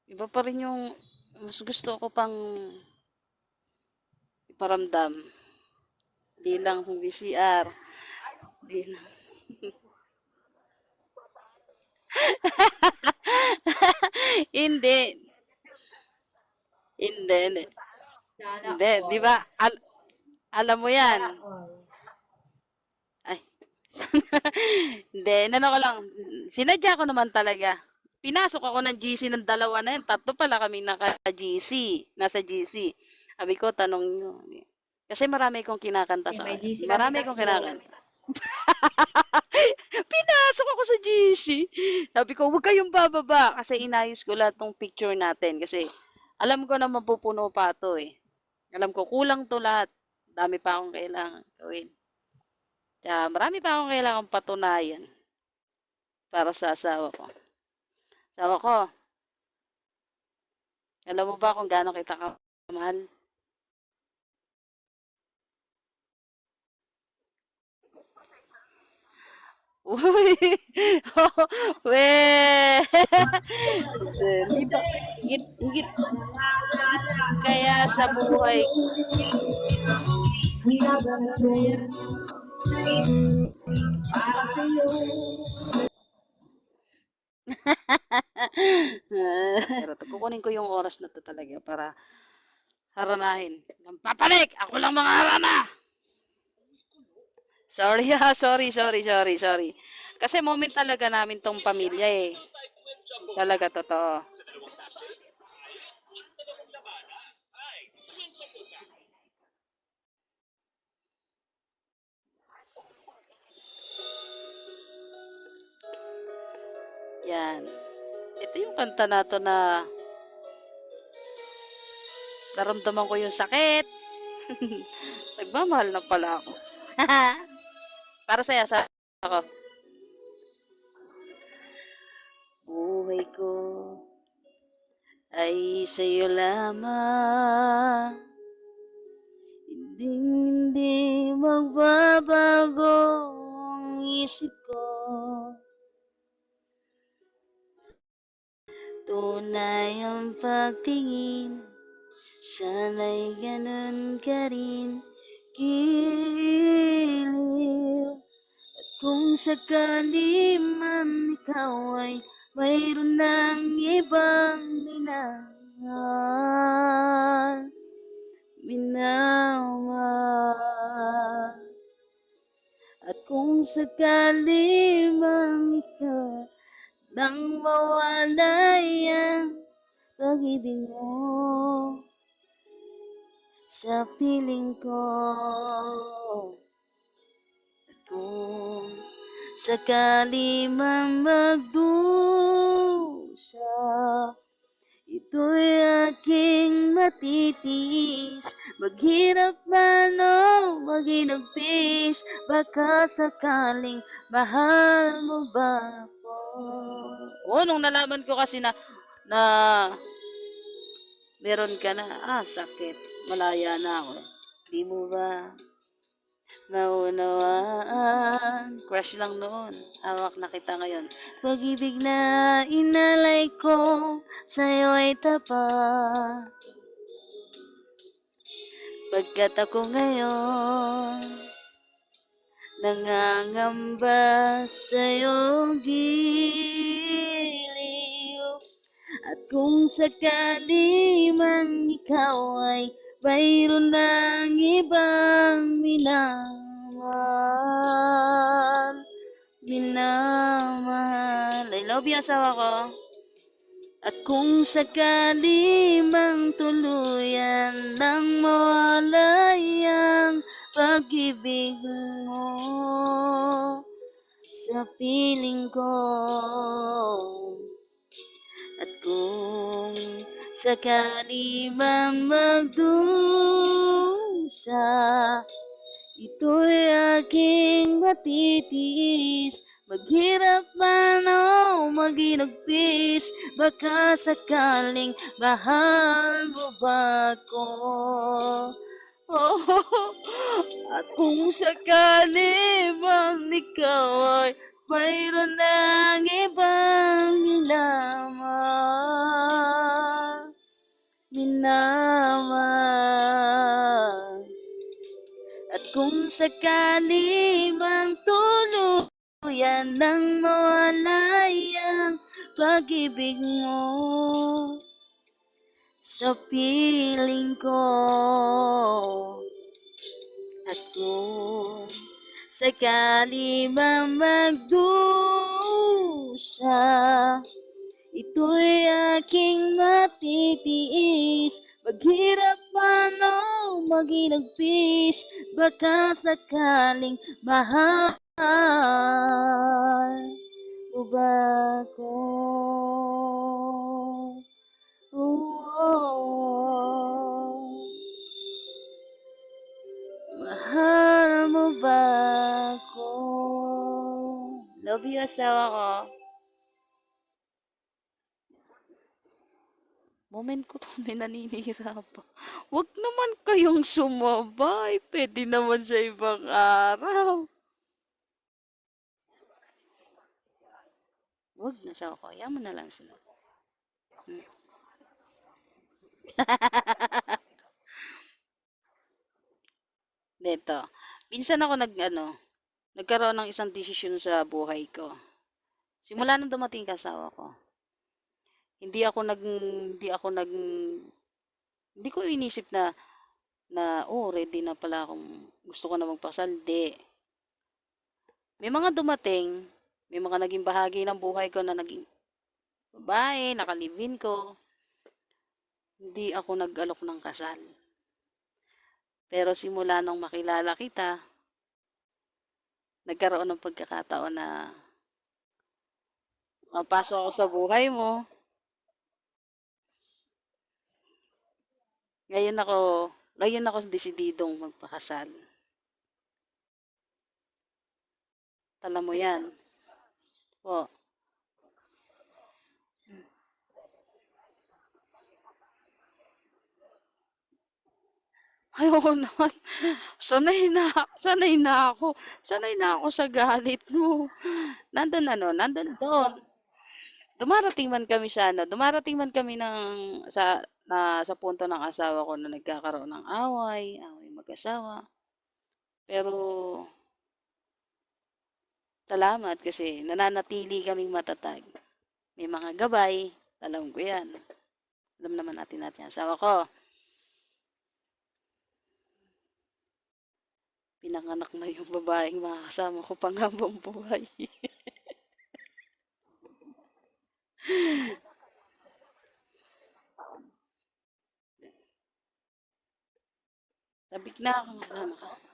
Iba pa rin yung mas gusto ko pang iparamdam. Di lang sa VCR. Di lang. Hindi. Hindi, hindi. Sana Hindi, di all. ba? Alam mo yan. Sana all. Ay. Hindi, inano ko lang. Sinadya ko naman talaga. Pinasok ako ng GC ng dalawa na yan. Tatlo pala kami naka-GC. Nasa GC. Sabi ko, tanong nyo. Kasi marami kong kinakanta Eh, sa may kanya. GC kami Marami kong tatlo. kinakanta. Pinasok ako sa GC. Sabi ko, huwag kayong bababa. Kasi inayos ko lahat ng picture natin. Kasi alam ko na mapupuno pa to eh. Alam ko, kulang to lahat. Dami pa akong kailangan gawin. Kaya marami pa akong kailangan patunayan para sa asawa ko. Asawa ko, alam mo ba kung gaano kita kamahal? Uy! We! Di ba? Higit, higit, higit kaya sa buhay. Para sa'yo. Pero kukunin ko yung oras na to talaga para haranahin. Nang papalik! Ako lang mga harana! Sorry ha, sorry. Kasi moment talaga namin tong pamilya eh. Talaga totoo. Yan. Ito yung kanta na to na naramdaman ko yung sakit. Nagmamahal na pala ako. Para sa'yo, sa ako. Buhay ko ay sa'yo lamang. Hindi magbabago ang isip ko. Tunay ang pagtingin, sana'y ganun ka rin. Giliw, at kung sakali man ikaw ay mayroon ng ibang minamahal. At kung sakali man ikaw nang mawala ang pag-ibig mo sa piling ko. At kung sakali man magdusa, ito'y aking matitiis. Maghirap man o maginagpis, baka sakaling mahal mo ba ako? Oo, nung nalaman ko kasi na meron ka na, sakit. Malaya na ako. Di mo ba naunawaan? Crush lang noon. Hawak na kita ngayon. Pag-ibig na inalay ko sa'yo ay tapat. Pagkat ako ngayon nangangamba sa'yong giliw. At kung sakali man ikaw ay mayroon ng ibang minamahal. I love you, asawa ko. At kung sakali mang tuluyan nang mawalay ang pag-ibig mo sa piling ko. At kung sakali man magdusa, ito'y aking matitiis. Maghirap man o maginagpis, baka sakaling mahal mo ba ako? Oh, at kung sakali man ikaw ay mayroon ng ibang minamahal. naman. At kung sakali mang tuluyan nang mawalay ang pag-ibig mo sa piling ko, at kung sakali mang magdusa, ito'y aking matitiis. Maghirap man o maginagpis, baka sakaling mahal mo ba ko? Oh, mahal mo ba ko? Love you, asawa ko. Moment ko to, may naninira pa. Huwag naman kayong sumabay. Pwede naman sa ibang araw. Huwag na sa ako. Yaman na lang sila. Hmm. Dito. Minsan ako nagkaroon ng isang desisyon sa buhay ko. Simula nung dumating yung asawa ko. Hindi ako nag hindi ko inisip na ready na pala akong gusto ko na magpakasal. Di. May mga dumating, may mga naging bahagi ng buhay ko na naging babae, nakalibin ko. Hindi ako nag-alok ng kasal. Pero simula nung makilala kita, nagkaroon ng pagkakataon na mapasok ako sa buhay mo. Ngayon ako desididong magpakasal. Alam mo yan. Po. Ayoko naman. Sanay na ako sa galit mo. Nandun doon. Dumarating man kami sa punto ng asawa ko na nagkakaroon ng away mag-asawa. Pero salamat kasi nananatili kaming matatag. May mga gabay, alam ko 'yan. Alam naman natin asawa ko. Pinanganak na yung babaeng makakasama ko panghabang buhay. Sabik na ako kasama ka.